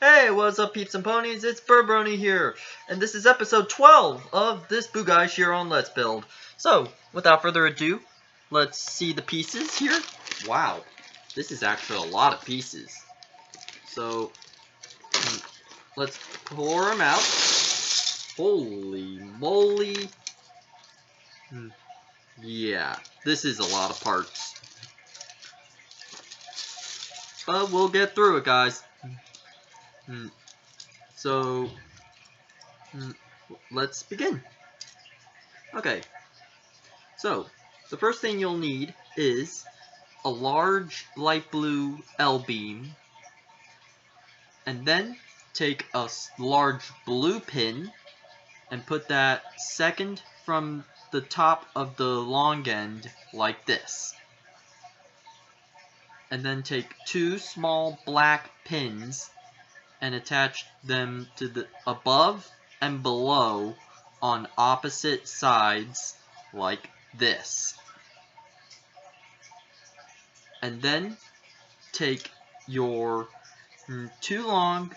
Hey, what's up peeps and ponies, it's Burbrony here, and this is episode 12 of this Bugatti Chiron Let's Build. So, without further ado, let's see the pieces here. Wow, this is actually a lot of pieces. So, let's pour them out. Holy moly. Yeah, this is a lot of parts. But we'll get through it, guys. So, let's begin. Okay, so the first thing you'll need is a large light blue L-beam, and then take a large blue pin and put that second from the top of the long end like this. And then take two small black pins and attach them to the above and below on opposite sides like this. And then take your two long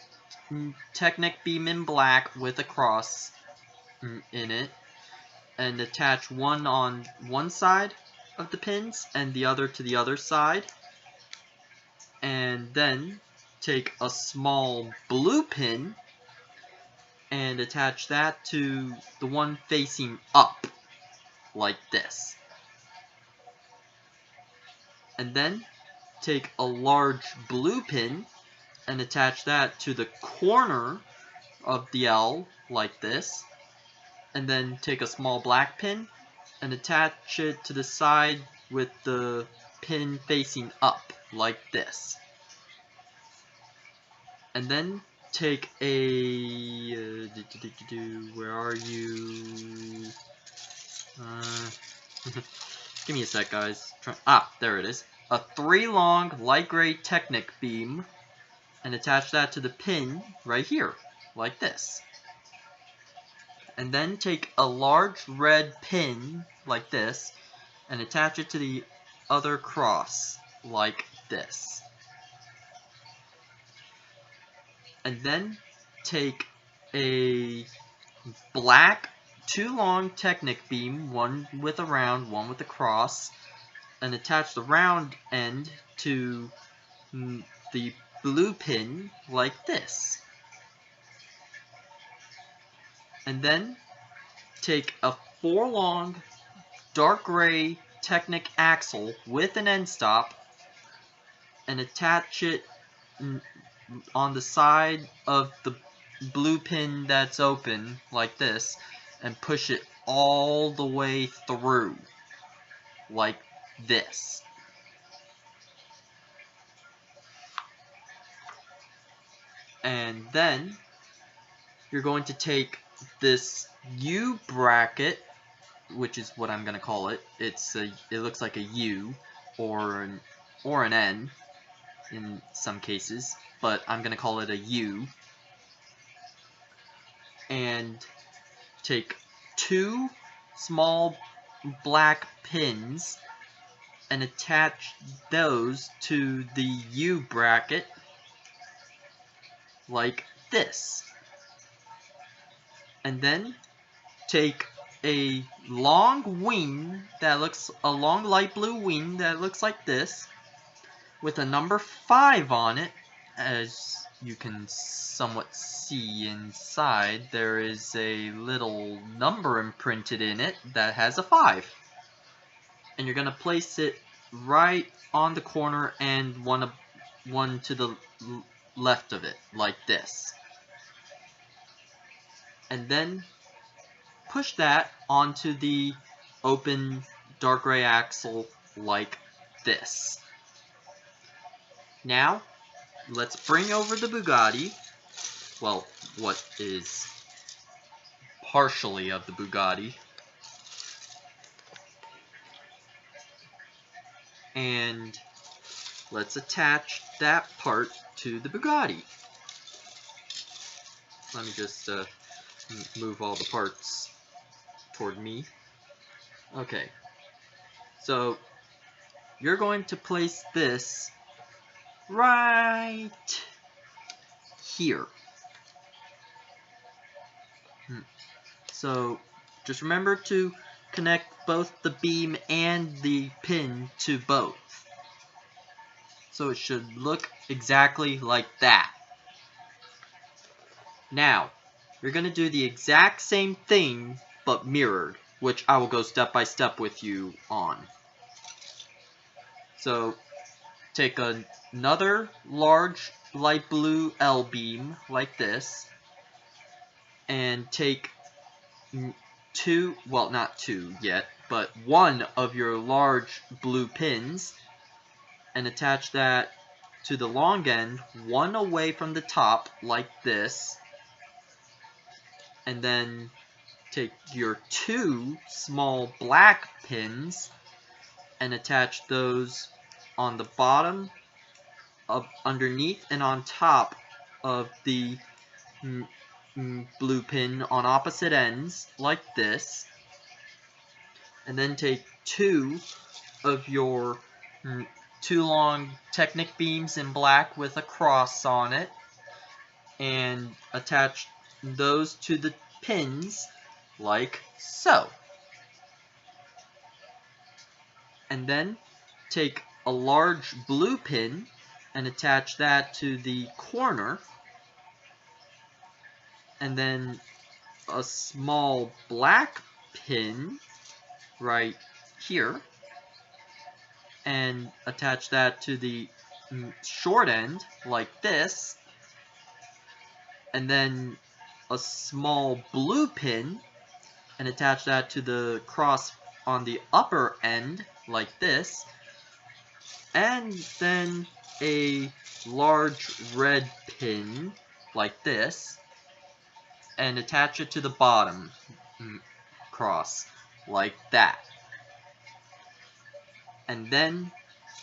Technic beam in black with a cross in it and attach one on one side of the pins and the other to the other side, and then take a small blue pin and attach that to the one facing up like this, and then take a large blue pin and attach that to the corner of the L like this, and then take a small black pin and attach it to the side with the pin facing up like this. And then take a where are you? Give me a sec, guys. There it is. A 3 long light gray Technic beam, and attach that to the pin right here, like this. And then take a large red pin, like this, and attach it to the other cross, like this. And then take a black 2 long Technic beam, one with a round, one with a cross, and attach the round end to the blue pin like this. And then take a 4 long dark gray Technic axle with an end stop and attach it on the side of the blue pin that's open like this, and push it all the way through like this. And then you're going to take this U bracket, which is what I'm going to call it. It looks like a U or an N in some cases, but I'm going to call it a U. And take 2 small black pins and attach those to the U bracket like this. And then take a long wing a long light blue wing that looks like this, with a number 5 on it. As you can somewhat see inside, there is a little number imprinted in it that has a 5. And you're going to place it right on the corner and one to the left of it, like this. And then push that onto the open dark gray axle like this. Now, let's bring over the Bugatti. Well, what is partially of the Bugatti. And let's attach that part to the Bugatti. Let me just move all the parts toward me. Okay, so you're going to place this right here. So just remember to connect both the beam and the pin to both. So it should look exactly like that. Now, you're going to do the exact same thing, but mirrored, which I will go step by step with you on. So, take another large light blue L-beam, like this, and take two, well, not two yet, but one of your large blue pins, and attach that to the long end, one away from the top, like this, and then take your two small black pins and attach those on the bottom, up underneath, and on top of the blue pin on opposite ends, like this. And then take two of your two long Technic beams in black with a cross on it, and attach those to the pins like so. And then take a large blue pin and attach that to the corner, and then a small black pin right here, and attach that to the short end like this, and then a small blue pin and attach that to the cross on the upper end like this, and then a large red pin like this, and attach it to the bottom cross like that. And then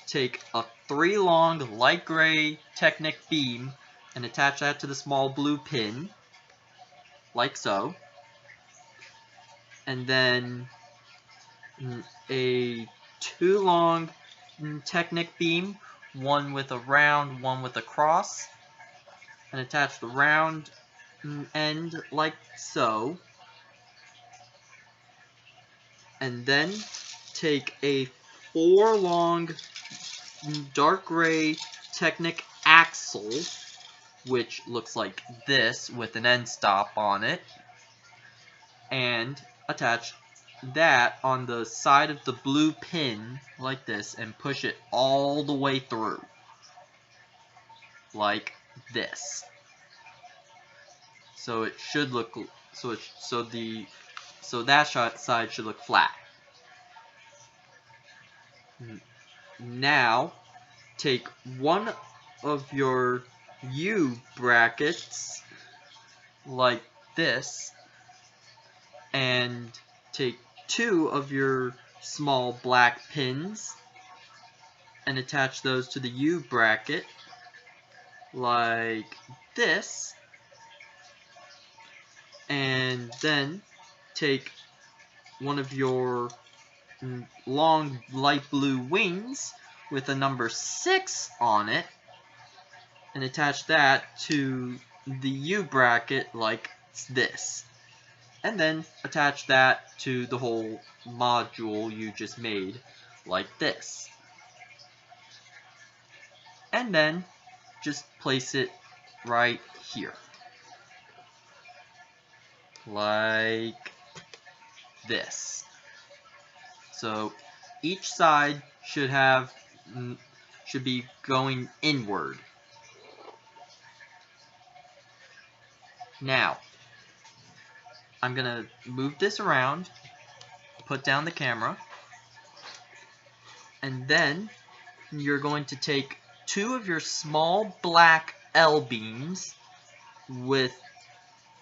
take a 3 long light gray Technic beam and attach that to the small blue pin like so. And then a 2 long Technic beam, one with a round, one with a cross, and attach the round end like so. And then take a 4 long dark gray Technic axle, which looks like this with an end stop on it, and attach that on the side of the blue pin like this, and push it all the way through like this. So it should look so that side should look flat. Now take one of your U brackets like this, and take two of your small black pins and attach those to the U bracket like this, and then take one of your long light blue wings with a number 6 on it and attach that to the U bracket like this, and then attach that to the whole module you just made like this, and then just place it right here like this. So each side should be going inward. Now I'm gonna move this around, put down the camera, and then you're going to take two of your small black L beams with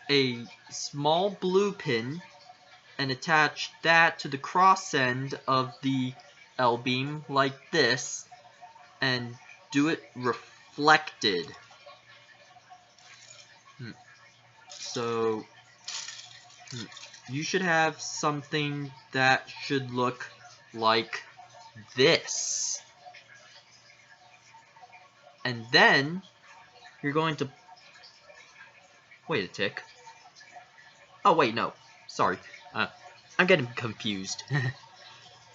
a small blue pin and attach that to the cross end of the L beam like this, and do it reflected. So you should have something that should look like this. And then you're going to Wait a tick. Oh wait, no. Sorry. I'm getting confused.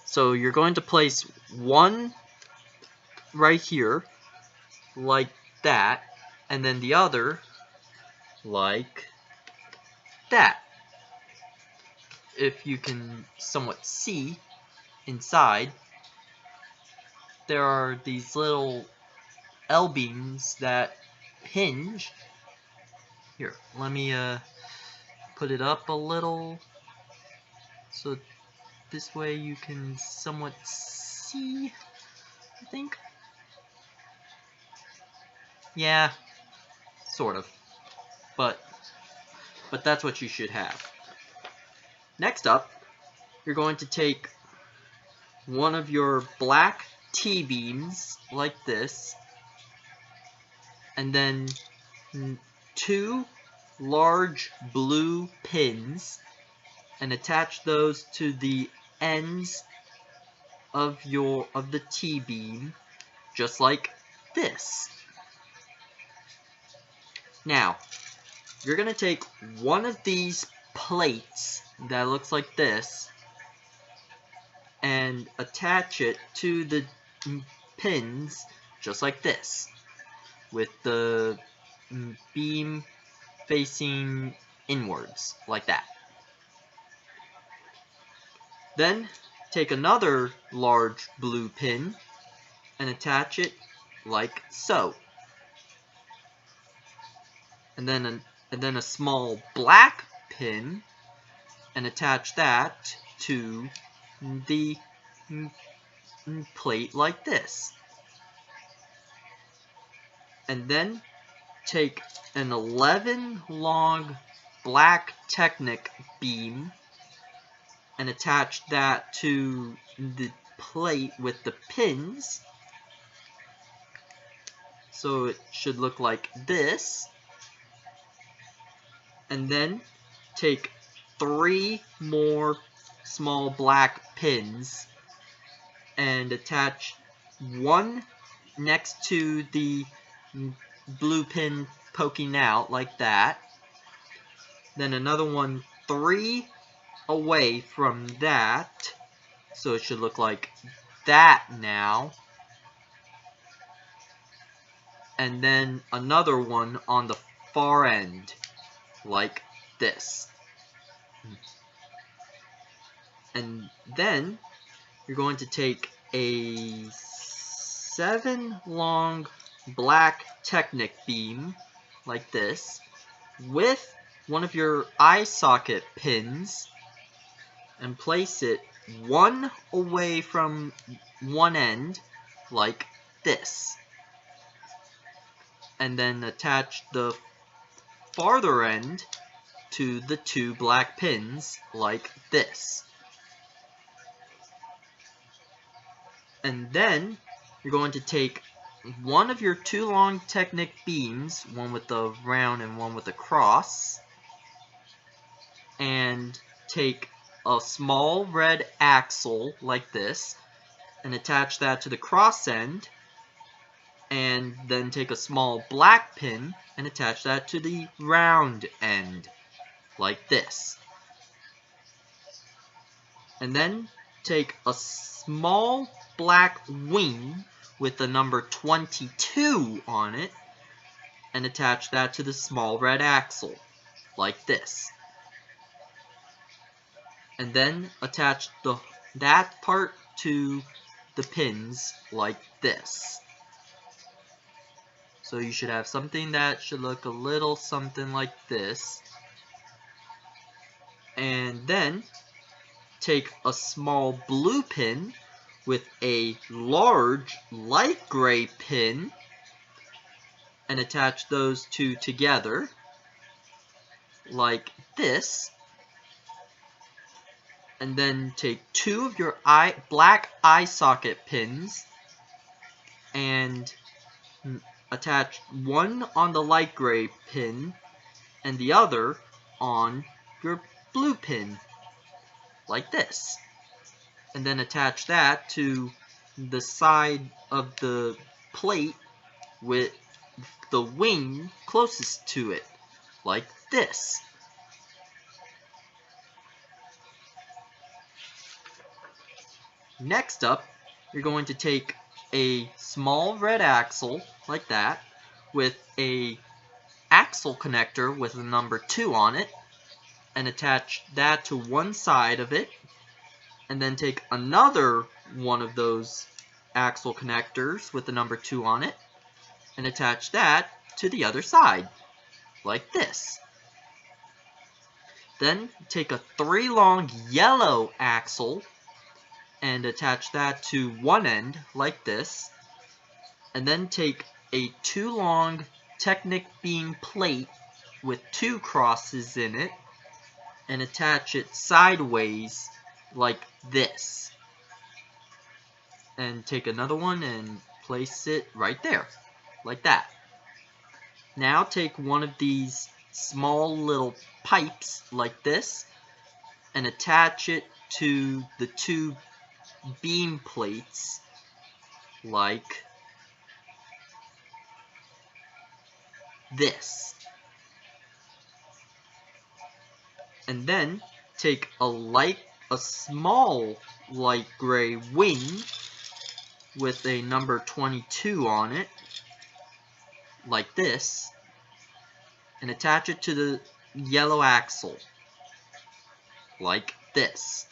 So you're going to place one right here, like that, and then the other like that. If you can somewhat see inside, there are these little L-beams that hinge. Here, let me put it up a little so this way you can somewhat see, I think. Yeah, sort of. But that's what you should have. Next up, you're going to take one of your black T-beams like this, and then two large blue pins, and attach those to the ends of the T-beam, just like this. Now, you're gonna take one of these plates that looks like this and attach it to the pins just like this, with the beam facing inwards like that. Then take another large blue pin and attach it like so. And then a small black pin and attach that to the plate like this. And then take an 11 long black Technic beam and attach that to the plate with the pins. So it should look like this. And then take 3 more small black pins and attach one next to the blue pin poking out like that. Then another one 3 away from that. So it should look like that now. And then another one on the far end like this. And then you're going to take a 7 long black Technic beam like this with one of your eye socket pins and place it one away from one end like this. And then attach the farther end to the 2 black pins like this. And then you're going to take one of your 2 long Technic beams, one with the round and one with the cross, and take a small red axle like this and attach that to the cross end, and then take a small black pin and attach that to the round end like this. And then take a small black wing with the number 22 on it and attach that to the small red axle like this. And then attach that part to the pins like this. So you should have something that should look a little something like this. And then take a small blue pin with a large light gray pin and attach those two together like this. And then take 2 of your black eye socket pins and attach one on the light gray pin and the other on your blue pin like this. And then attach that to the side of the plate with the wing closest to it like this. Next up, you're going to take a small red axle, like that, with a axle connector with a number 2 on it, and attach that to one side of it, and then take another one of those axle connectors with the number 2 on it, and attach that to the other side, like this. Then take a 3 long yellow axle and attach that to one end, like this, and then take a 2 long Technic beam plate with 2 crosses in it, and attach it sideways, like this. And take another one and place it right there, like that. Now take one of these small little pipes, like this, and attach it to the 2 beam plates, like this. And then take a small light gray wing with a number 22 on it, like this, and attach it to the yellow axle, like this.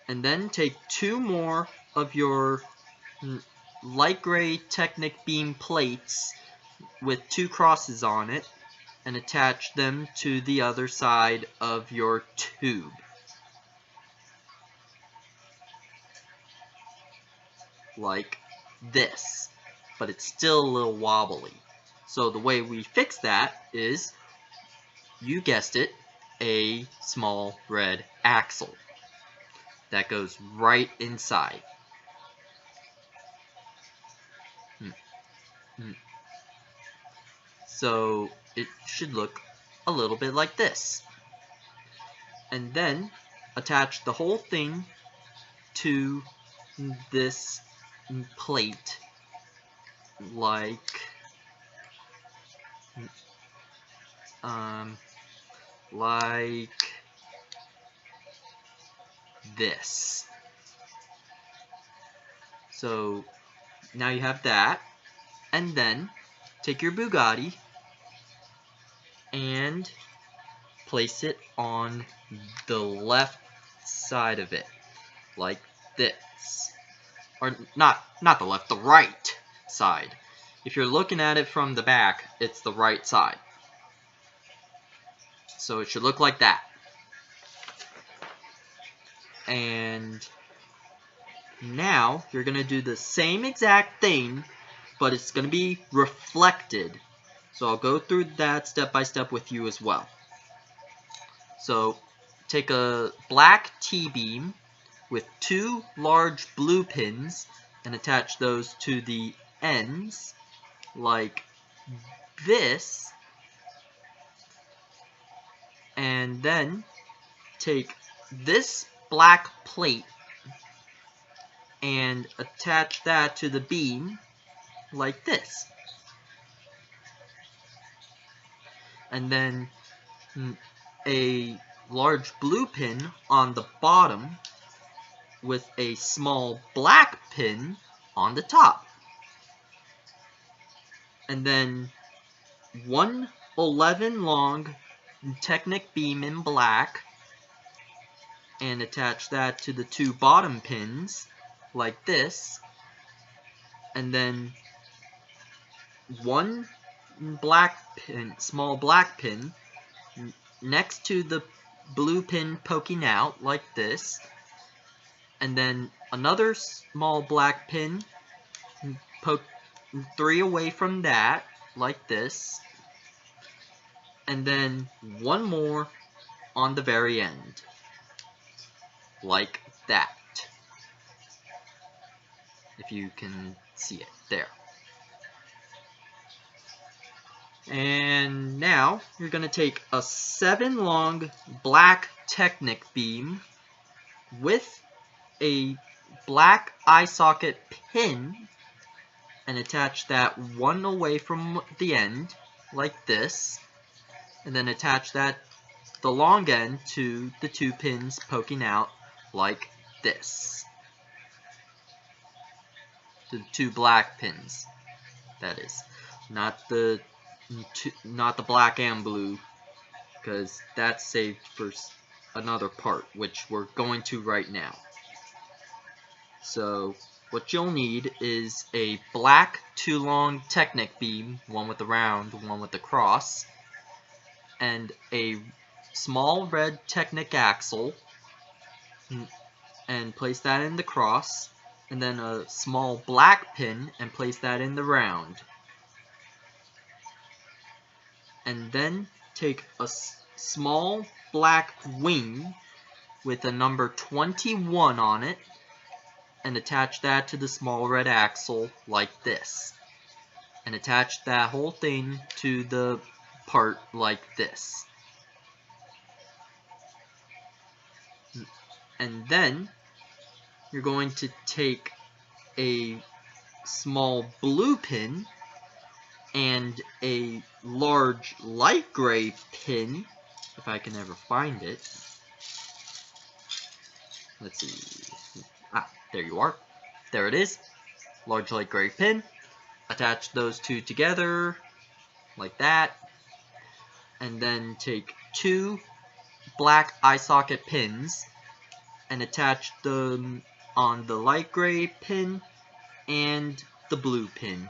And then take 2 more of your light gray Technic beam plates with 2 crosses on it, and attach them to the other side of your tube, like this. But it's still a little wobbly. So the way we fix that is, you guessed it, a small red axle that goes right inside. So it should look a little bit like this. And then attach the whole thing to this plate, like this. So now you have that, and then take your Bugatti and place it on the left side of it, like this. Or not the left, the right side. If you're looking at it from the back, it's the right side. So it should look like that. And now you're going to do the same exact thing, but it's going to be reflected. So I'll go through that step by step with you as well. So take a black T-beam with 2 large blue pins and attach those to the ends, like this. And then take this black plate and attach that to the beam, like this. And then a large blue pin on the bottom with a small black pin on the top. And then one 11 long Technic beam in black, and attach that to the 2 bottom pins, like this. And then one black pin, small black pin, next to the blue pin poking out, like this. And then another small black pin, poke 3 away from that, like this. And then one more on the very end, like that. If you can see it there. And now you're going to take a 7 long black Technic beam with a black eye socket pin and attach that one away from the end, like this, and then attach the long end to the 2 pins poking out like this. The 2 black pins, that is, not the black and blue, because that's saved for another part, which we're going to right now. So what you'll need is a black 2 long Technic beam, one with the round, one with the cross, and a small red Technic axle, and place that in the cross, and then a small black pin and place that in the round. And then take a small black wing with a number 21 on it and attach that to the small red axle like this. And attach that whole thing to the part like this. And then you're going to take a small blue pin and a large light gray pin, if I can ever find it. Let's see. There you are. There it is. Large light gray pin. Attach those 2 together like that. And then take 2 black eye socket pins and attach them on the light gray pin and the blue pin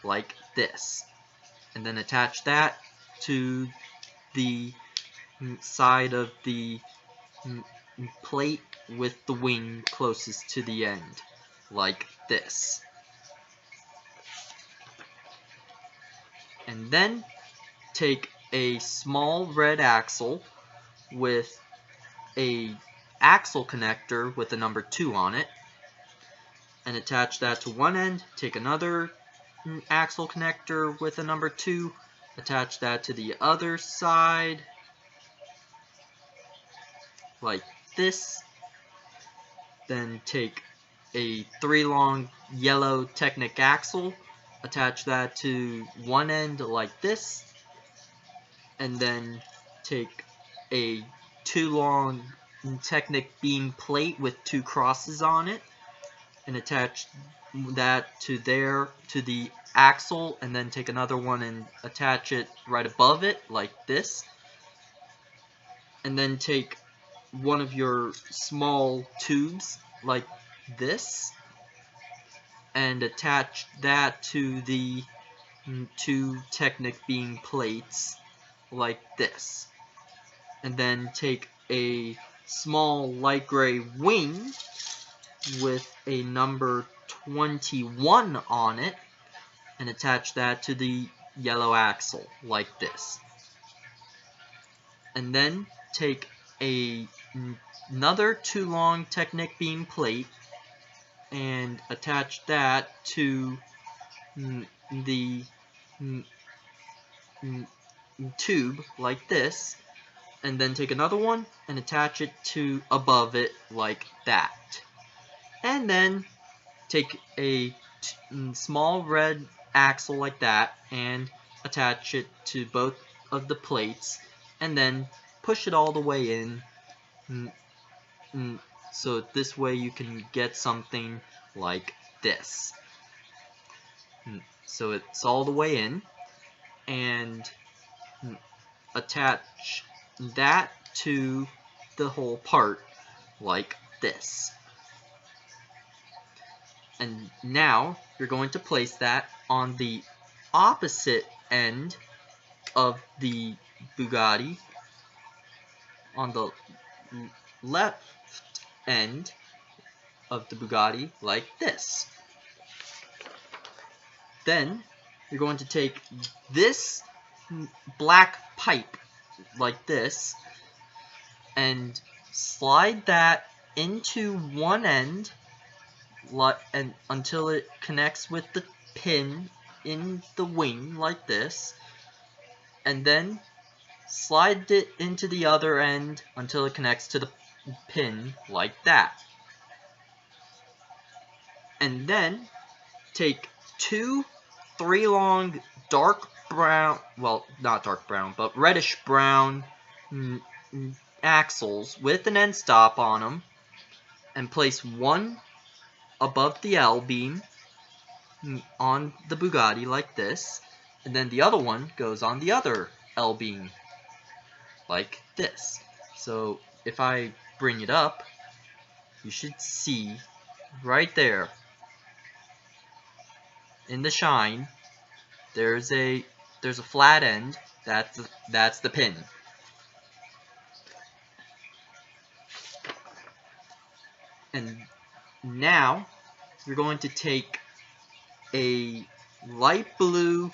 like this, and then attach that to the side of the plate with the wing closest to the end like this. And then take a small red axle with a axle connector with the number 2 on it and attach that to one end. Take another axle connector with a number 2, attach that to the other side like this. Then take a 3 long yellow Technic axle, attach that to one end like this, and then take a 2 long Technic beam plate with 2 crosses on it and attach that to the axle, and then take another one and attach it right above it like this. And then take one of your small tubes like this and attach that to the 2 Technic beam plates like this. And then take a small light gray wing with a number 21 on it and attach that to the yellow axle like this. And then take another 2 long Technic beam plate and attach that to the tube like this, and then take another one and attach it to above it like that. And then take a small red axle like that and attach it to both of the plates, and then push it all the way in, so this way you can get something like this. So it's all the way in, and attach that to the whole part like this. And now you're going to place that on the opposite end of the Bugatti, on the left end of the Bugatti like this. Then you're going to take this black pipe like this and slide that into one end and until it connects with the pin in the wing like this, and then slide it into the other end until it connects to the pin like that. And then take 2 3 long dark brown, well, not dark brown, but reddish brown axles with an end stop on them, and place one above the L beam on the Bugatti like this, and then the other one goes on the other L beam like this. So if I bring it up, you should see right there in the shine there's a flat end. That's the pin. And now you're going to take a light blue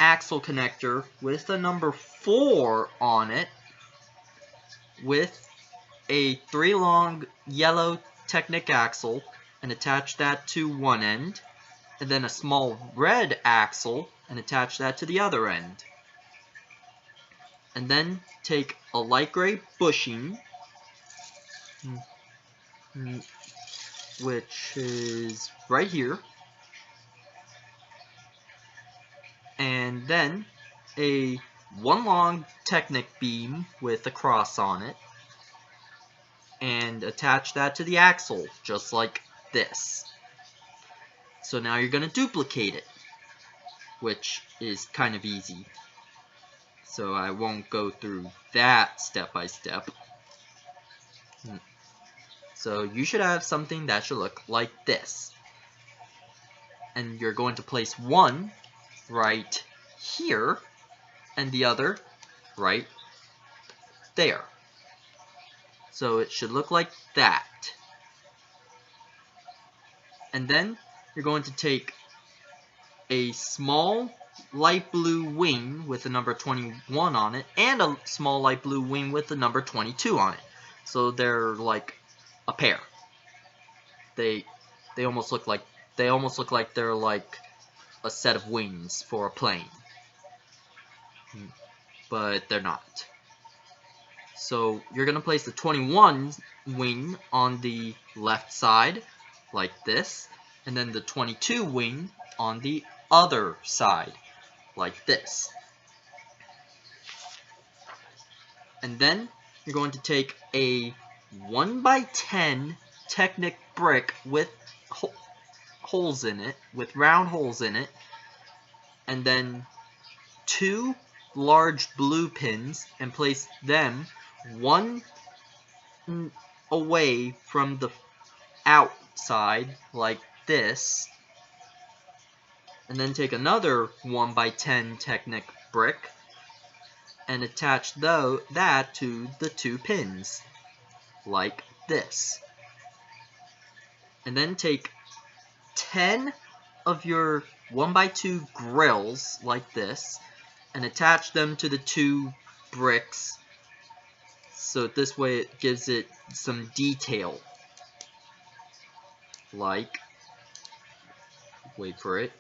axle connector with a number 4 on it with a 3 long yellow Technic axle and attach that to one end, and then a small red axle and attach that to the other end. And then take a light gray bushing, which is right here, and then a 1 long Technic beam with a cross on it, and attach that to the axle just like this. So now you're going to duplicate it, which is kind of easy. So I won't go through that step by step. So you should have something that should look like this. And you're going to place one right here and the other right there. So it should look like that. And then you're going to take a small light blue wing with the number 21 on it and a small light blue wing with the number 22 on it. So they're like a pair. They almost look like they're like a set of wings for a plane. But they're not. So you're going to place the 21 wing on the left side like this, and then the 22 wing on the other side like this. And then you're going to take a 1x10 Technic brick with holes in it, with round holes in it, and then 2 large blue pins and place them one away from the outside like this, and then take another 1x10 Technic brick and attach that to the 2 pins like this. And then take 10 of your 1x2 grills like this and attach them to the 2 bricks, so this way it gives it some detail. Like, wait for it,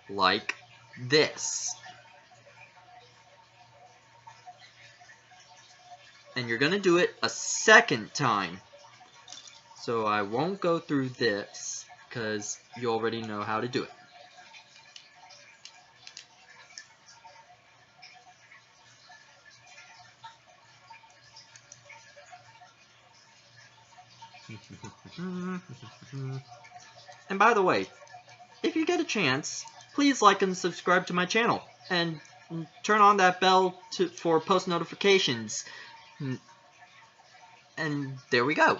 like this. And you're going to do it a second time. So I won't go through this because you already know how to do it. And by the way, if you get a chance, please like and subscribe to my channel and turn on that bell for post notifications. And there we go.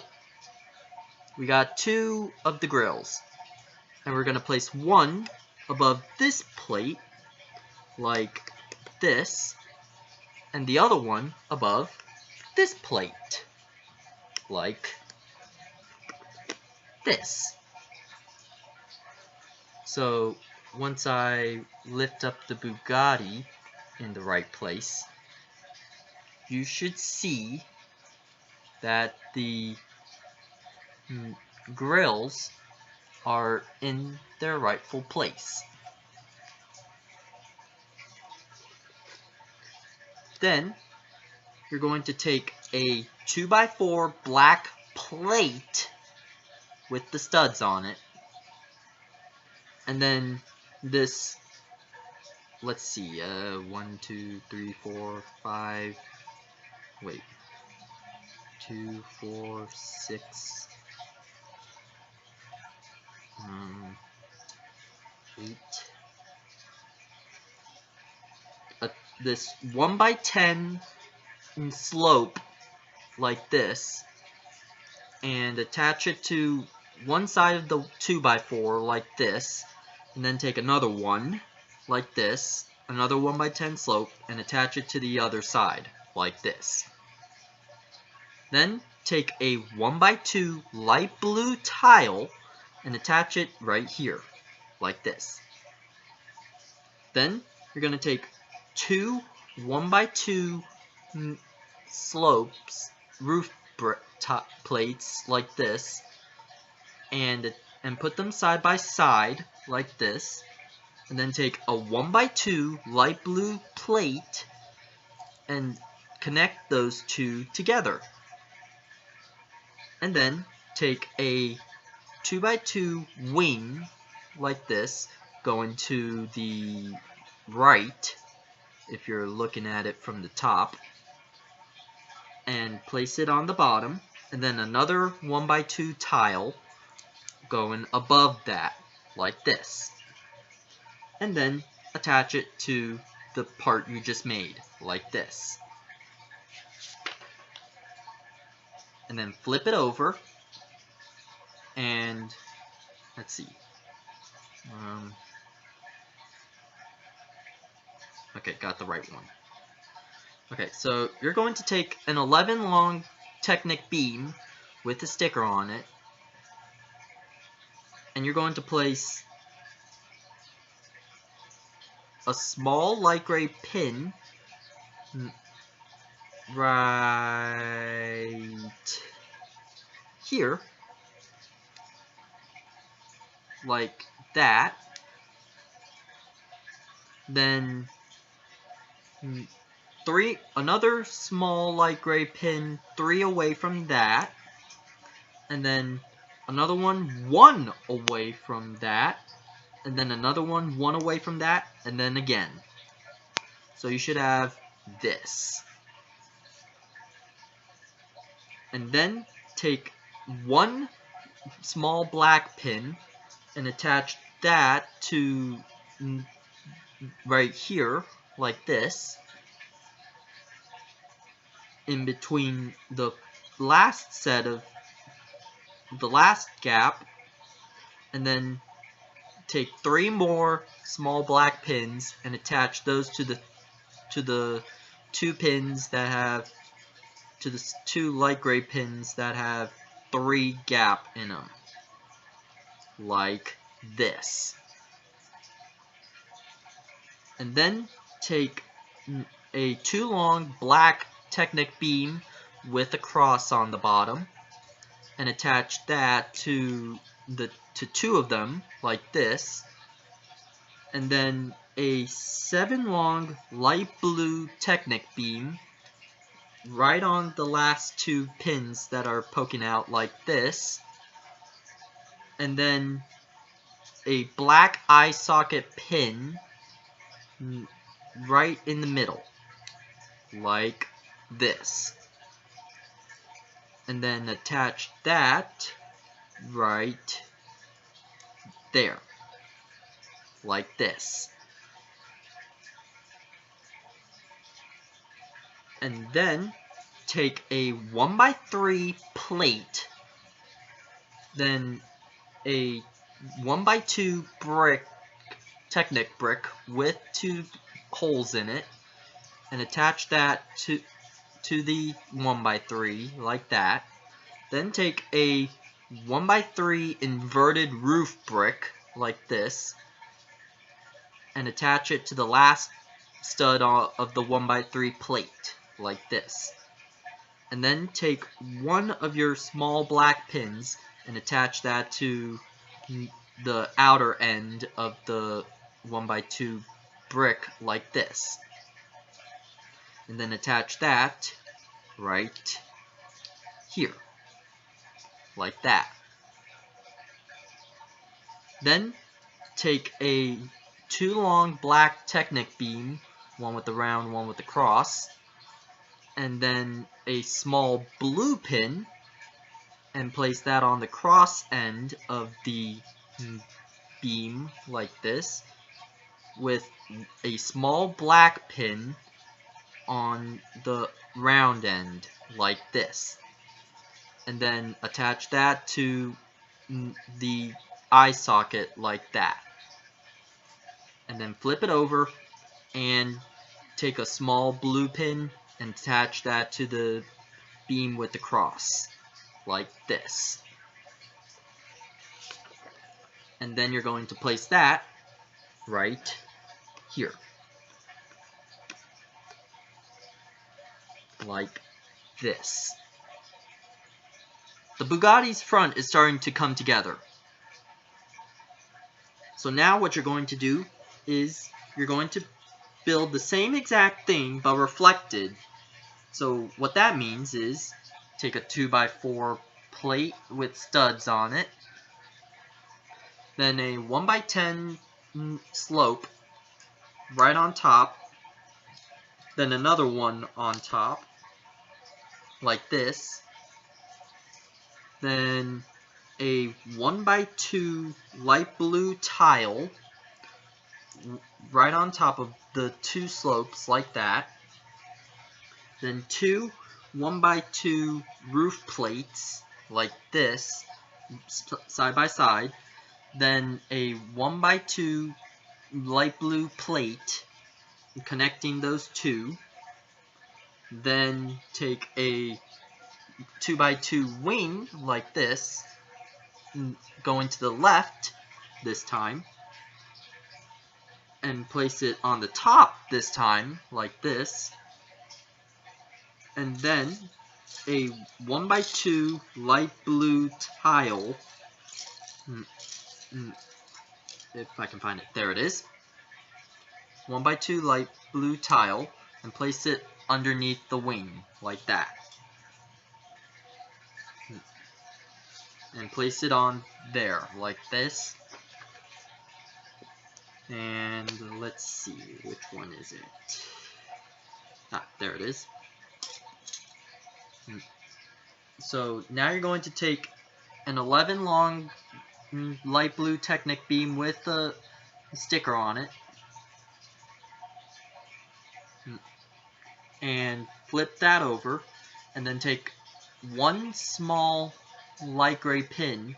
We got 2 of the grills, and we're going to place one above this plate like this, and the other one above this plate like this. So once I lift up the Bugatti in the right place, you should see that the grills are in their rightful place. Then you're going to take a 2x4 black plate with the studs on it. And then this, let's see, 1, 2, 3, 4, 5, wait, 2, 4, 6, 8. This 1x10 slope like this, and attach it to one side of the 2x4 like this, and then take another one like this, another 1x10 slope, and attach it to the other side like this. Then take a 1x2 light blue tile and attach it right here like this. Then you're going to take two 1x2 slopes, roof plates like this, and put them side by side like this, and then take a 1x2 light blue plate and connect those two together. And then take a 2x2 wing like this, going to the right if you're looking at it from the top, and place it on the bottom, and then another 1x2 tile going above that like this, and then attach it to the part you just made like this, and then flip it over, and let's see, okay, got the right one. Okay, so you're going to take an 11 long Technic beam with a sticker on it, and you're going to place a small light gray pin right here, like that. Then another small light gray pin 3 away from that, and then another one away from that, and then another one away from that, and then again. So you should have this. And then take one small black pin and attach that to right here like this, in between the last set of the last gap, and then take 3 more small black pins and attach those to the 2 pins that have to the 2 light gray pins that have 3 gap in them like this. And then take a 2 long black Technic beam with a cross on the bottom and attach that to 2 of them like this, and then a 7 long light blue Technic beam right on the last 2 pins that are poking out like this, and then a black eye socket pin right in the middle like this, and then attach that right there like this, and then take a 1x3 plate, then a 1x2 brick, Technic brick with 2 holes in it, and attach that to the 1x3 like that. Then take a 1x3 inverted roof brick like this and attach it to the last stud of the 1x3 plate like this. And then take one of your small black pins and attach that to the outer end of the 1x2 brick like this. And then attach that right here like that. Then take a 2 long black Technic beam, one with the round, one with the cross, and then a small blue pin, and place that on the cross end of the beam like this, with a small black pin on the round end like this, and then attach that to the eye socket like that, and then flip it over and take a small blue pin and attach that to the beam with the cross like this, and then you're going to place that right here like this. The Bugatti's front is starting to come together. So now what you're going to do is you're going to build the same exact thing but reflected. So what that means is take a 2x4 plate with studs on it, then a 1x10 slope right on top, then another one on top like this, then a 1x2 light blue tile right on top of the 2 slopes like that, then 2 1x2 roof plates like this side by side, then a 1x2 light blue plate connecting those two, then take a 2x2 wing like this, going to the left this time, and place it on the top this time like this, and then a 1x2 light blue tile, if I can find it, there it is, 1x2 light blue tile, and place it underneath the wing like that, and place it on there like this. And let's see, which one is it? Ah, there it is. So now you're going to take an 11 long light blue Technic beam with a sticker on it, and flip that over, and then take one small light gray pin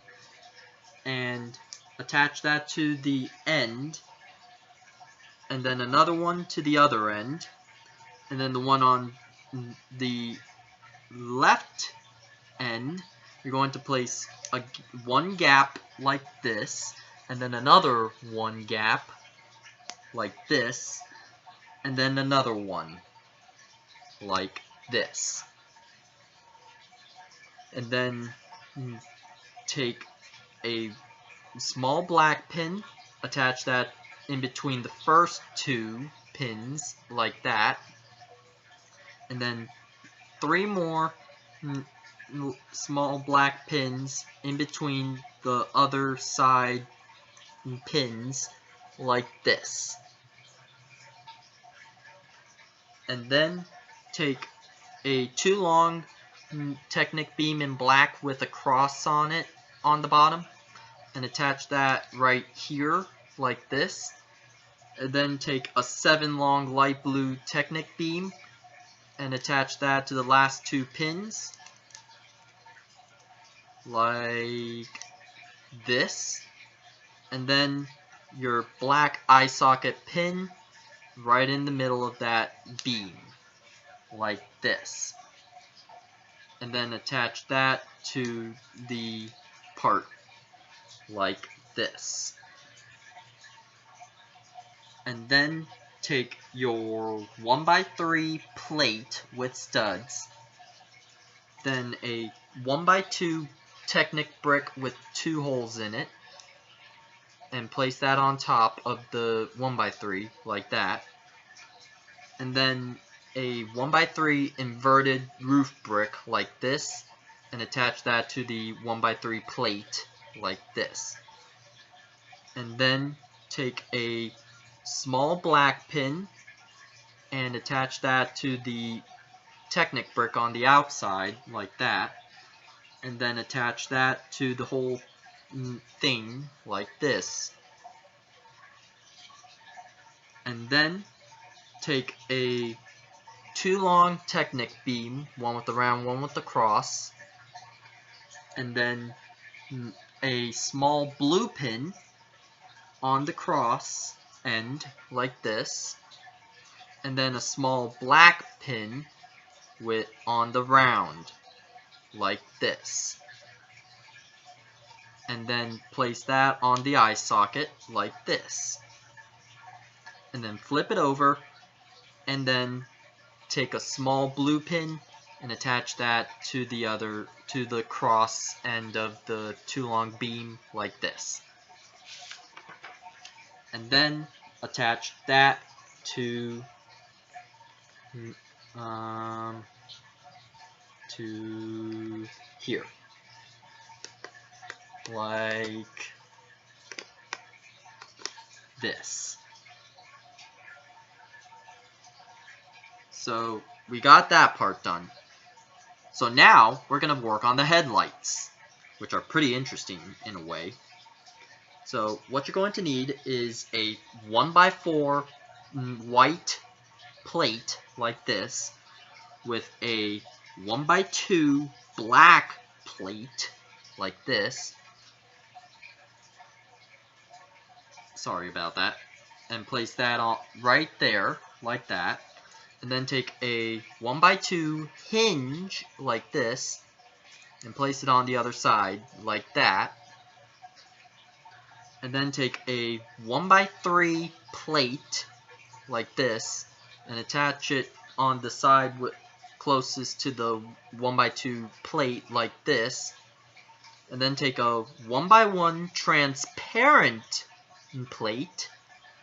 and attach that to the end, and then another one to the other end, and then the one on the left end, you're going to place one gap like this, and then another one gap like this, and then another one like this. And then take a small black pin, attach that in between the first 2 pins like that, and then 3 more small black pins in between the other side pins like this, and then take a 2 long Technic beam in black with a cross on it on the bottom, and attach that right here like this, and then take a 7 long light blue Technic beam and attach that to the last 2 pins like this, and then your black eye socket pin right in the middle of that beam like this, and then attach that to the part like this, and then take your 1x3 plate with studs, then a 1x2 Technic brick with 2 holes in it, and place that on top of the 1x3 like that, and then a 1x3 inverted roof brick like this, and attach that to the 1x3 plate like this, and then take a small black pin and attach that to the Technic brick on the outside, like that, and then attach that to the whole thing, like this. And then take a 2 long Technic beam, one with the round, one with the cross, and then a small blue pin on the cross end, like this, and then a small black pin on the round, like this. And then place that on the eye socket, like this. And then flip it over, and then take a small blue pin and attach that to the cross end of the 2 long beam, like this. And then attach that to here, like this. So we got that part done. So now we're going to work on the headlights, which are pretty interesting in a way. So what you're going to need is a 1x4 white plate like this, with a 1x2 black plate like this. Sorry about that. And place that on right there, like that. And then take a 1x2 hinge like this and place it on the other side like that. And then take a 1x3 plate like this and attach it on the side closest to the 1x2 plate like this. And then take a 1x1 transparent plate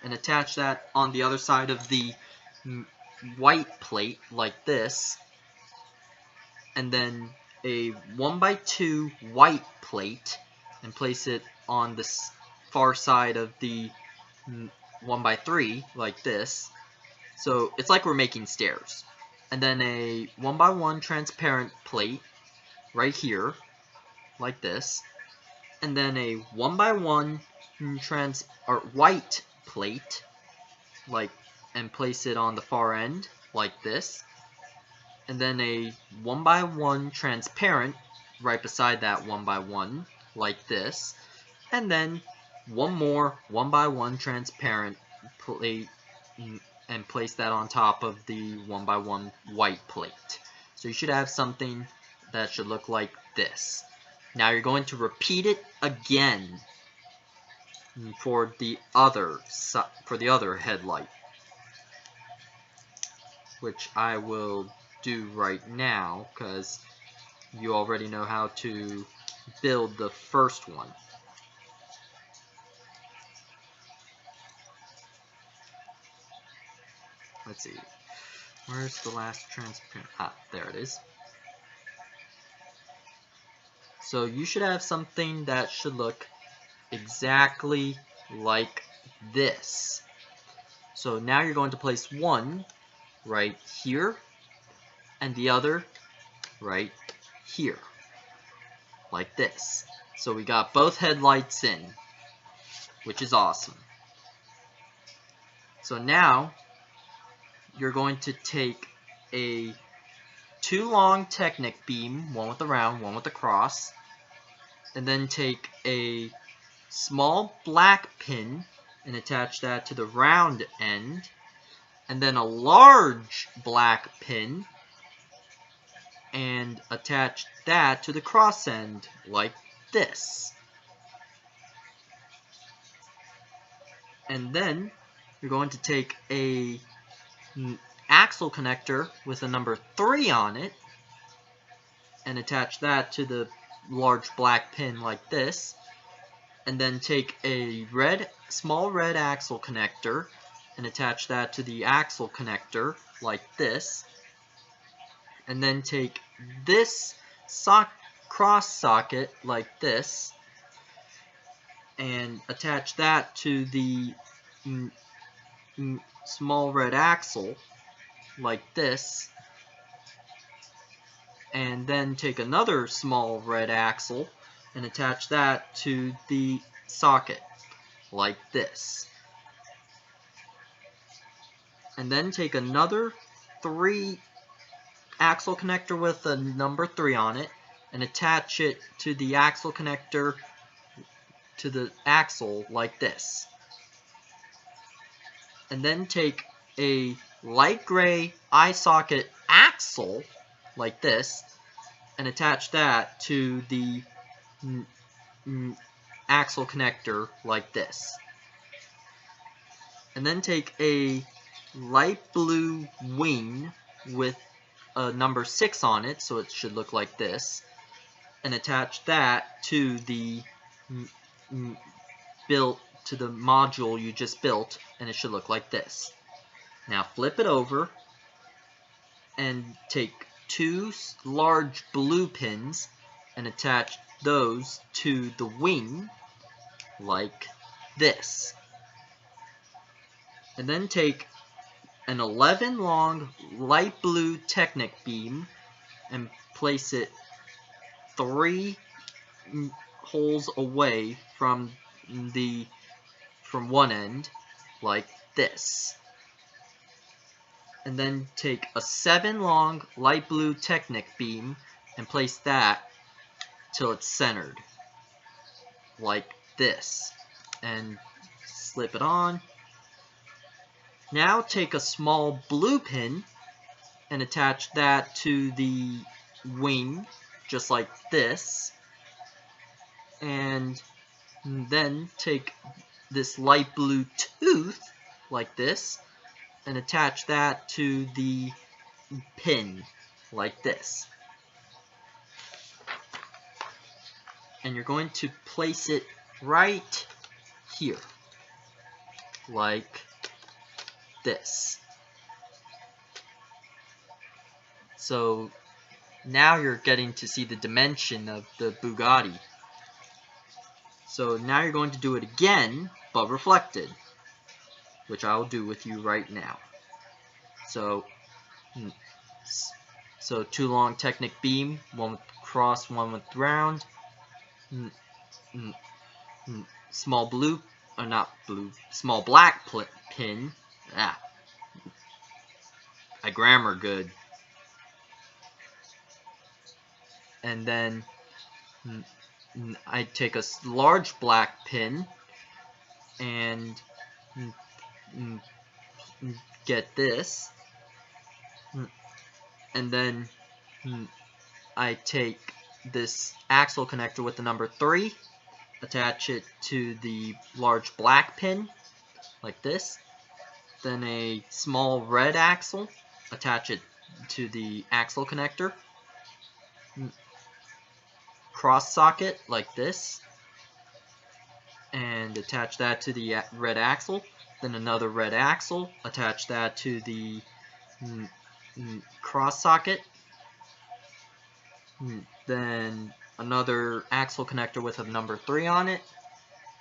and attach that on the other side of the white plate like this. And then a 1x2 white plate and place it on the far side of the 1x3 like this. So it's like we're making stairs. And then a 1x1 transparent plate right here like this. And then a 1x1 white plate and place it on the far end like this. And then a 1x1 transparent right beside that 1x1 like this. And then one more 1x1 transparent plate and place that on top of the 1x1 white plate. So you should have something that should look like this. Now you're going to repeat it again for the other headlight, which I will do right now because you already know how to build the first one. Let's see, where's the last transparent? Ah, there it is. So you should have something that should look exactly like this. So now you're going to place one right here and the other right here, like this. So we got both headlights in, which is awesome. So now you're going to take a 2 long Technic beam, one with the round, one with the cross, and then take a small black pin and attach that to the round end, and then a large black pin and attach that to the cross end like this. And then you're going to take a axle connector with a number 3 on it and attach that to the large black pin like this. And then take a small red axle connector and attach that to the axle connector like this. And then take this cross socket like this and attach that to the small red axle like this, and then take another small red axle and attach that to the socket like this, and then take another 3 axle connector with a number 3 on it and attach it to the axle connector to the axle like this, and then take a light gray eye socket axle like this and attach that to the axle connector like this, and then take a light blue wing with a number 6 on it, so it should look like this, and attach that to the module you just built, and it should look like this. Now flip it over and take 2 large blue pins and attach those to the wing like this, and then take an 11 long light blue Technic beam and place it 3 holes away from one end like this, and then take a 7 long light blue Technic beam and place that till it's centered like this, and slip it on. Now take a small blue pin and attach that to the wing just like this, and then take this light blue tooth like this and attach that to the pin like this, and you're going to place it right here like this. So now you're getting to see the dimension of the Bugatti. So now you're going to do it again, but reflected, which I'll do with you right now. So 2 long Technic beam, 1 with cross, 1 with round, small blue, or not blue, small black pin. I grammar good. And then I take a large black pin and get this, and then I take this axle connector with the number 3, attach it to the large black pin like this, then a small red axle, attach it to the axle connector, cross socket like this, and attach that to the red axle, then another red axle, attach that to the cross socket, then another axle connector with a number 3 on it,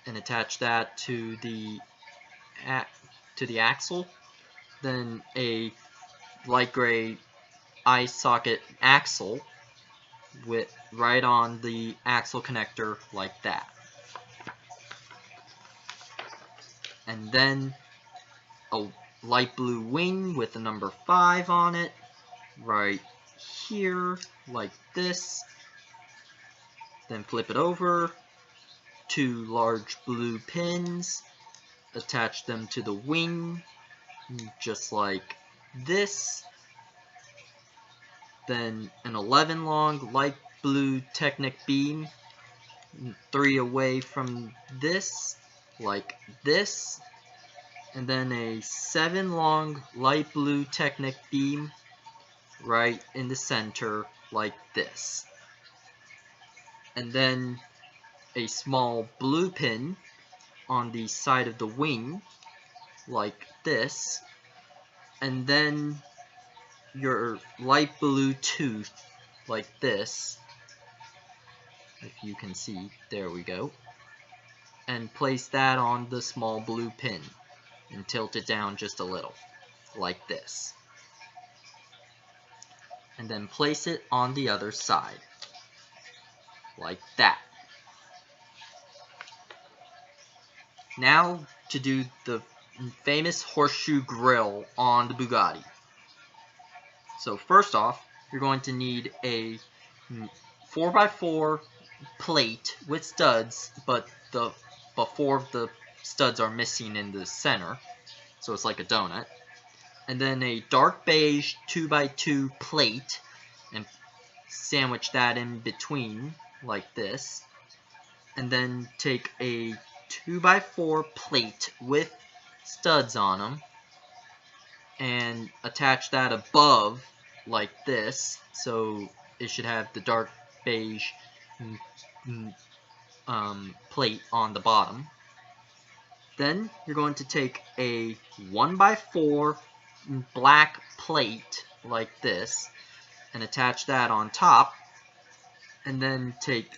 and attach that to the axle, then a light gray eye socket axle with right on the axle connector like that, and then a light blue wing with a number 5 on it right here like this, then flip it over, 2 large blue pins, attach them to the wing just like this, then an 11 long light blue Technic beam, 3 away from this like this, and then a 7 long light blue Technic beam right in the center like this, and then a small blue pin on the side of the wing like this, and then your light blue tooth like this, if you can see, there we go, and place that on the small blue pin and tilt it down just a little, like this. And then place it on the other side, like that. Now to do the famous horseshoe grill on the Bugatti. So first off, you're going to need a 4x4 plate with studs, but four of the studs are missing in the center, so it's like a donut. And then a dark beige 2x2 plate, and sandwich that in between like this. And then take a 2x4 plate with studs on them and attach that above like this, so it should have the dark beige plate on the bottom. Then you're going to take a 1x4 black plate like this and attach that on top, and then take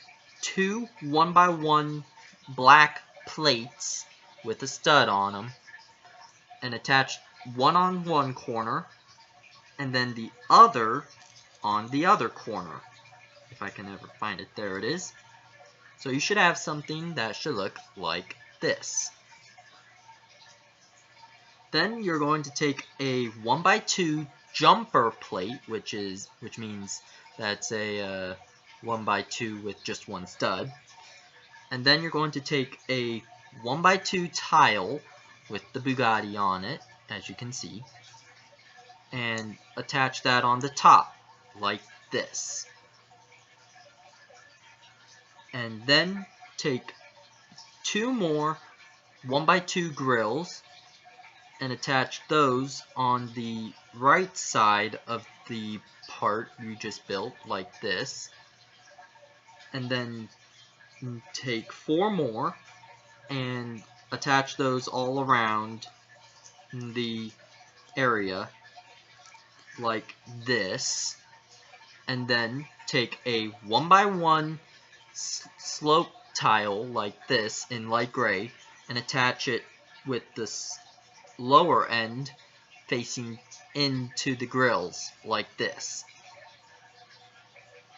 two 1x1 black plates with a stud on them and attach one on one corner and then the other on the other corner. If I can ever find it, there it is. So you should have something that should look like this. Then you're going to take a 1x2 jumper plate, which means that's a 1x2 with just one stud. And then you're going to take a 1x2 tile with the Bugatti on it, as you can see, and attach that on the top like this. And then take two more 1x2 grills and attach those on the right side of the part you just built like this. And then take four more and attach those all around the area like this. And then take a 1x1 slope tile like this in light gray and attach it with this lower end facing into the grills like this.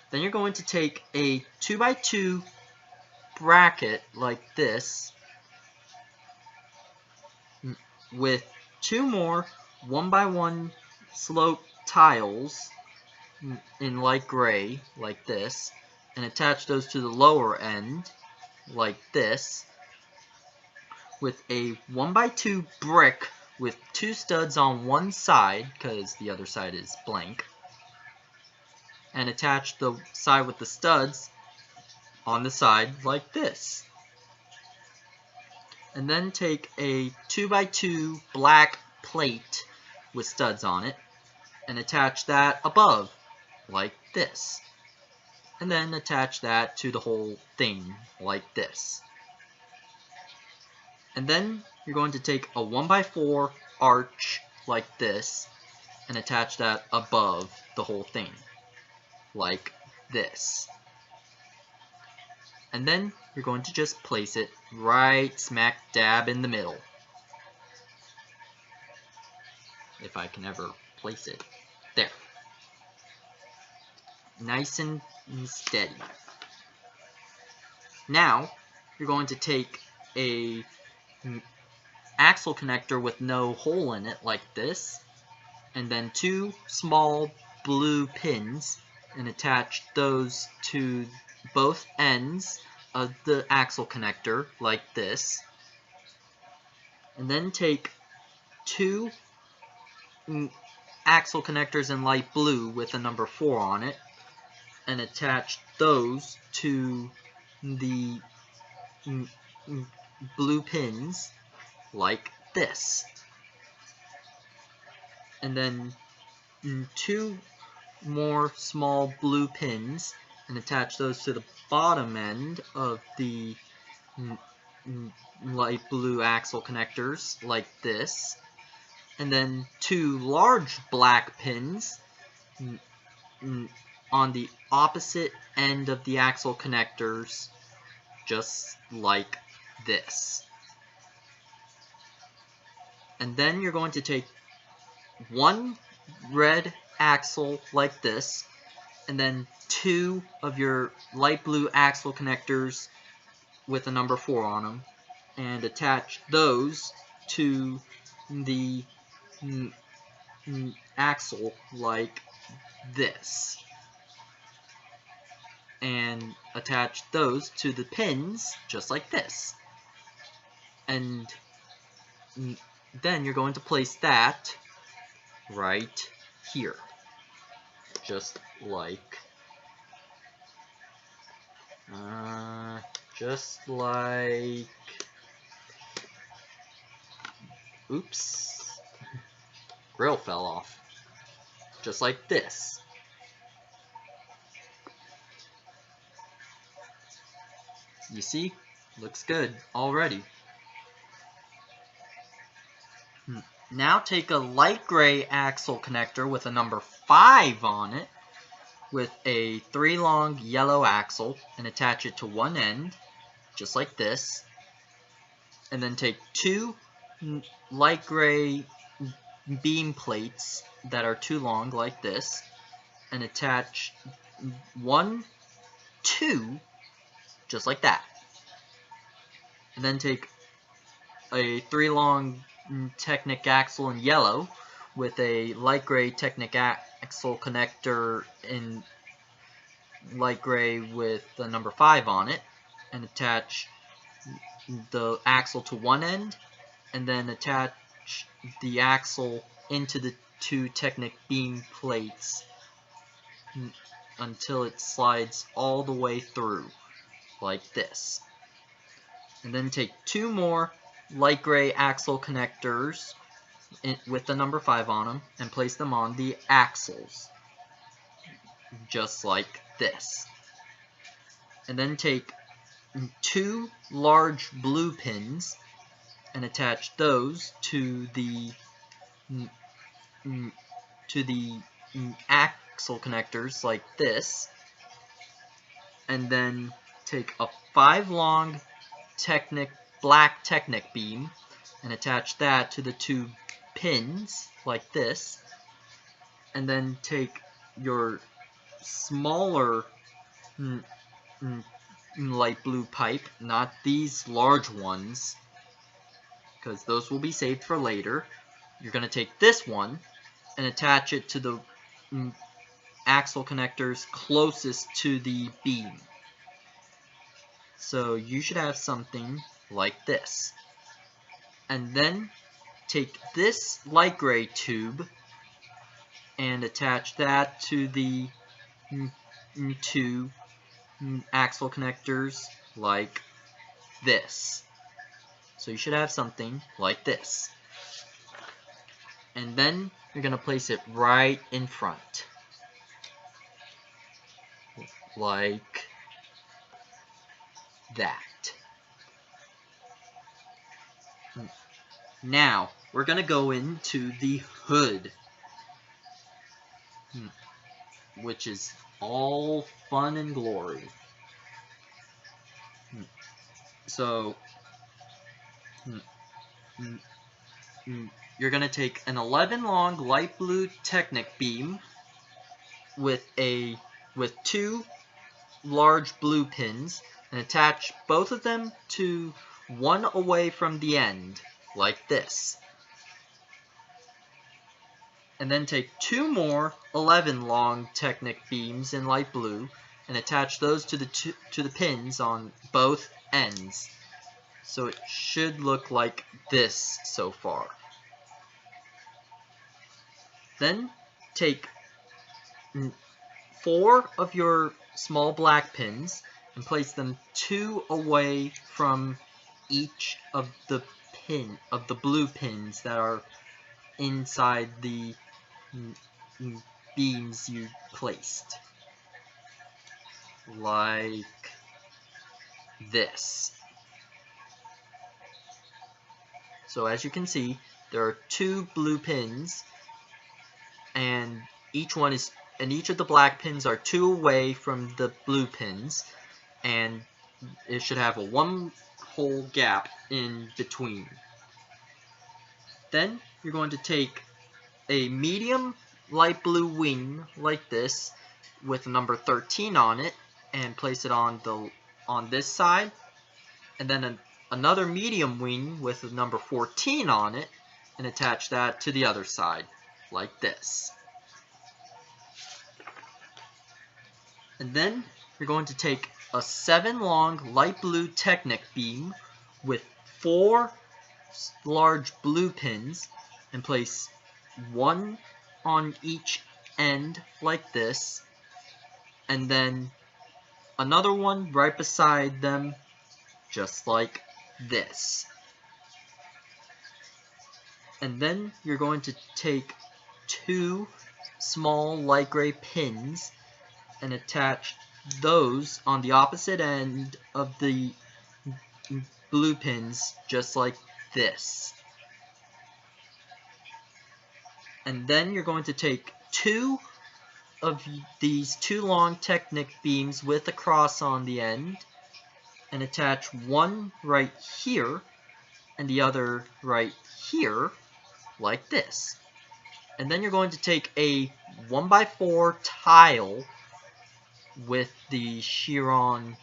Then you're going to take a 2x2 bracket like this with two more 1x1 slope tiles in light gray like this and attach those to the lower end like this with a 1x2 brick with two studs on one side because the other side is blank, and attach the side with the studs on the side like this. And then take a 2x2 black plate with studs on it and attach that above like this. And then attach that to the whole thing like this. And then you're going to take a 1x4 arch like this and attach that above the whole thing like this. And then you're going to just place it right smack dab in the middle. If I can ever place it. There. Nice and steady. Now, you're going to take a axle connector with no hole in it like this, and then two small blue pins and attach those to both ends of the axle connector like this. And then take two axle connectors in light blue with a number 4 on it and attach those to the blue pins like this. And then two more small blue pins and attach those to the bottom end of the light blue axle connectors like this. And then two large black pins on the opposite end of the axle connectors, just like this. And then you're going to take one red axle like this, and then two of your light blue axle connectors with a number 4 on them, and attach those to the axle like this, and attach those to the pins just like this. And then you're going to place that right here, just like oops, grill fell off, just like this. You see, looks good already. Now take a light gray axle connector with a number 5 on it, with a 3 long yellow axle, and attach it to one end, just like this. And then take 2 light gray beam plates that are 2 long, like this, and attach 1, 2, just like that. And then take a 3 long Technic axle in yellow with a light gray Technic axle connector in light gray with the number 5 on it, and attach the axle to one end, and then attach the axle into the 2 Technic beam plates until it slides all the way through, like this. And then take 2 more light gray axle connectors with the number 5 on them, and place them on the axles, just like this. And then take 2 large blue pins and attach those to the axle connectors like this. And then take a 5 long black Technic beam and attach that to the 2 pins like this. And then take your smaller light blue pipe, not these large ones, because those will be saved for later. You're going to take this one and attach it to the axle connectors closest to the beam. So you should have something like this. And then take this light gray tube and attach that to the 2 axle connectors like this. So you should have something like this. And then you're going to place it right in front, like that. Now, we're going to go into the hood, which is all fun and glory. So, you're going to take an 11 long light blue Technic beam with 2 large blue pins, and attach both of them to one away from the end, like this. And then take 2 more 11 long Technic beams in light blue and attach those to the pins on both ends. So it should look like this so far. Then take 4 of your small black pins and place them 2 away from each of the blue pins that are inside the beams you placed, like this. So as you can see, there are 2 blue pins, and each of the black pins are 2 away from the blue pins, and it should have a 1 whole gap in between. Then you're going to take a medium light blue wing like this with number 13 on it and place it on this side, and then another medium wing with the number 14 on it and attach that to the other side like this. And then you're going to take a 7 long light blue Technic beam with 4 large blue pins and place one on each end like this, and then another one right beside them just like this. And then you're going to take 2 small light gray pins and attach those on the opposite end of the blue pins just like this. And then you're going to take 2 of these 2 long Technic beams with a cross on the end and attach one right here and the other right here like this. And then you're going to take a 1x4 tile with the Chiron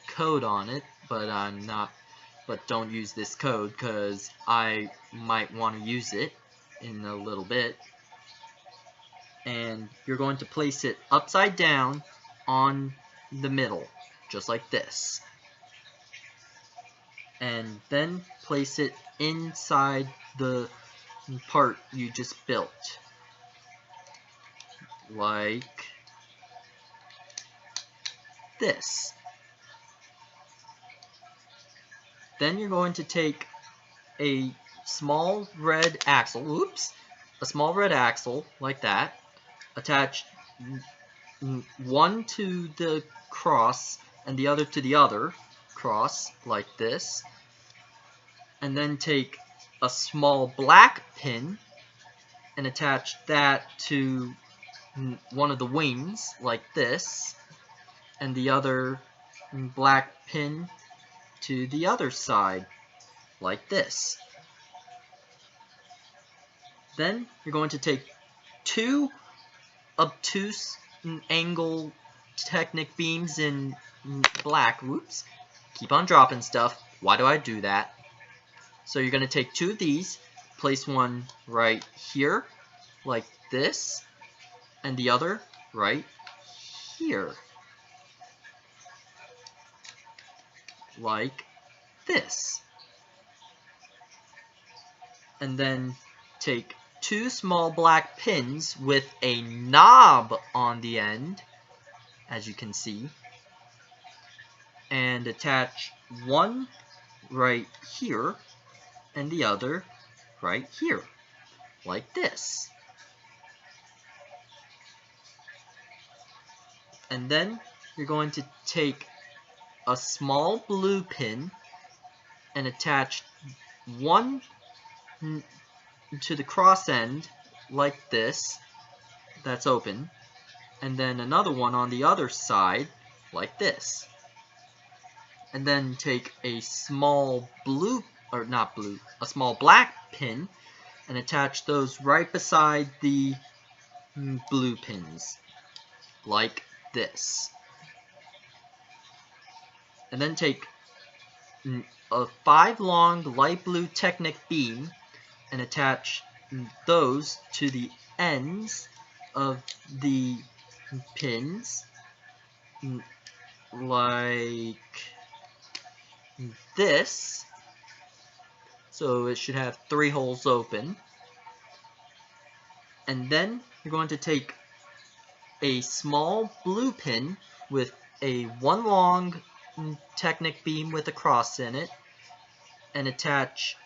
code on it, but don't use this code because I might want to use it in a little bit. And you're going to place it upside down on the middle, just like this. And then place it inside the part you just built, like this. Then you're going to take a small red axle, a small red axle like that, attach one to the cross and the other to the other cross like this, and then take a small black pin and attach that to one of the wings like this, and the other black pin to the other side like this. Then you're going to take 2 obtuse angle Technic beams in black. Whoops, keep on dropping stuff. Why do I do that? So you're going to take 2 of these, place one right here like this, and the other right here like this. And then take 2 small black pins with a knob on the end, as you can see, and attach one right here and the other right here, like this. And then you're going to take a small blue pin and attach one to the cross end like this, that's open, and then another one on the other side like this. And then take a small a small black pin and attach those right beside the blue pins like this. And then take a 5 long light blue Technic beam and attach those to the ends of the pins like this. So it should have 3 holes open. And then you're going to take a small blue pin with a 1 long Technic beam with a cross in it and attach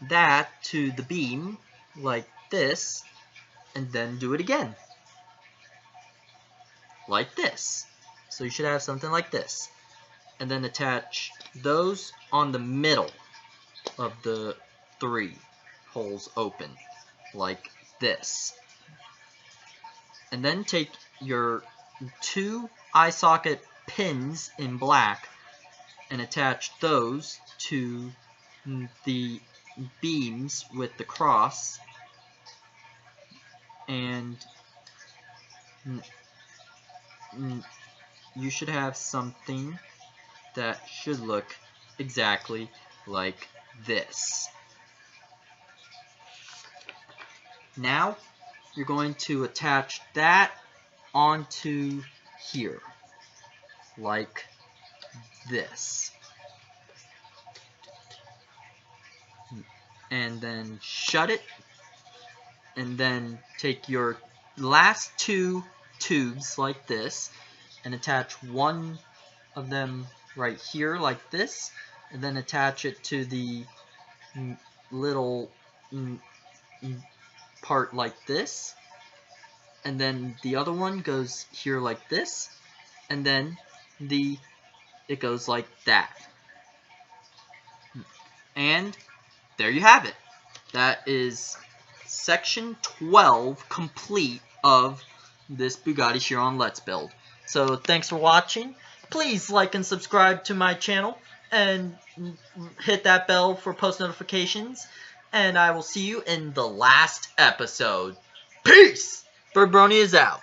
that to the beam like this, and then do it again like this. So you should have something like this, and then attach those on the middle of the 3 holes open like this. And then take your 2 eye socket pins in black and attach those to the beams with the cross, and you should have something that should look exactly like this. Now you're going to attach that onto here, like this. And then shut it, and then take your last two tubes like this and attach one of them right here like this, and then attach it to the little part like this, and then the other one goes here like this, and then it goes like that. And there you have it. That is section 12 complete of this Bugatti Chiron Let's Build. So thanks for watching. Please like and subscribe to my channel and hit that bell for post notifications. And I will see you in the last episode. Peace! Birdbrony is out.